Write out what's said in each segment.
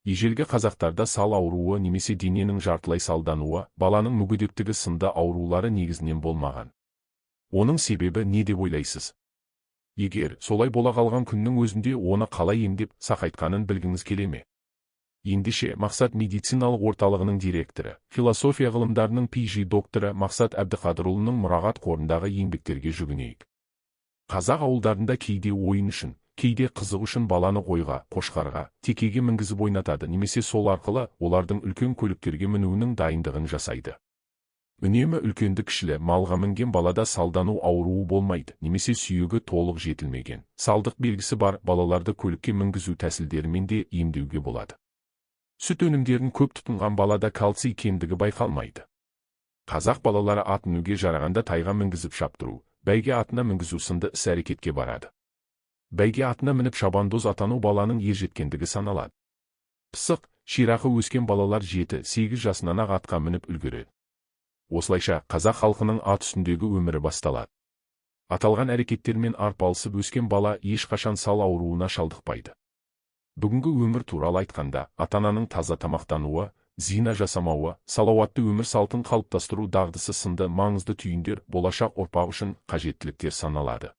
Ежелгі қазақтарда сал ауруы немесе дененің жартылай салдануы, баланың мүгедектігі сынды аурулары негізінен болмаған. Оның себебі не деп ойлайсыз? Егер солай бола қалған күннің өзінде оны қалай емдеп сақайтқанын білгіңіз келе ме? Ендеше Мақсат медициналық орталығының директоры, философия ғылымдарының PG докторы Мақсат Әбдіқадырұлының мұрағат қорындағы еңбектерге жүгінейік. Қазақ ауылдарында кейде ойын үшін, кейде қызық үшін баланы қойға, қошқарға, текеге мінгізіп ойнатады, немесе сол арқылы олардың үлкен көліктерге мінуінің дайындығын жасайды. Үнемі үлкенді-кішілі малға мінген балада салдану ауруы болмайды, немесе сүйегі толық жетілмеген, салдық белгісі бар балаларды көлікке мінгізу тәсілдерімен де емдеуге болады. Сүт өнімдерін көп тұтынған балада кальций кемдігі байқалмайды. Қазақ балалары ат мінуге жарағанда тайға мінгізіп шаптыру, бәйге атына мінгізу сынды іс-әрекетке барады. Бәйге атына мініп шабандоз атану баланың ержеткендігі саналады. Пысық, ширақы өскен балалар 7-8 жасынан ақ атқа мініп үлгереді. Осылайша қазақ халқының ат үстіндегі өмірі басталады. Аталған әрекеттермен арпалысып өскен бала ешқашан сал ауруына шалдықпайды. Бүгінгі өмір туралы айтқанда, ата-ананың таза тамақтануы, зина жасамауы, салауатты өмір салтын қалыптастыру дағдысы сынды маңызды түйіндер болашақ ұрпақ үшін қажеттіліктер саналады.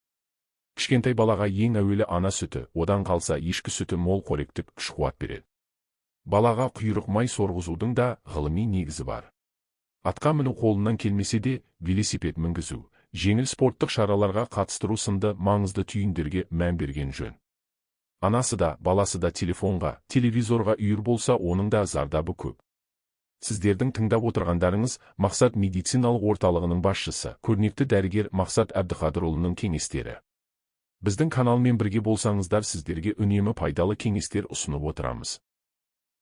Кішкентай балаға ең әуелі ана сүті, одан қалса ешкі сүті мол қоректік күш-қуат береді. Балаға құйрық май сорғызудың да ғылыми негізі бар. Атқа міну қолынан келмесе де, велосипед мінгізу, жеңіл спорттық шараларға қатыстыру сынды маңызды түйіндерге мән берген жөн. Анасы да, баласы да телефонға, телевизорға үйір болса, оның да зардабы көп. Сіздердің тыңдап отырғандарыңыз Мақсат медициналық орталығының басшысы, көрнекті дәрігер Мақсат Әбдіқадырұлының кеңестері. Біздің каналмен бірге болсаңыздар, сіздерге үнемі пайдалы кеңестер ұсынып отырамыз.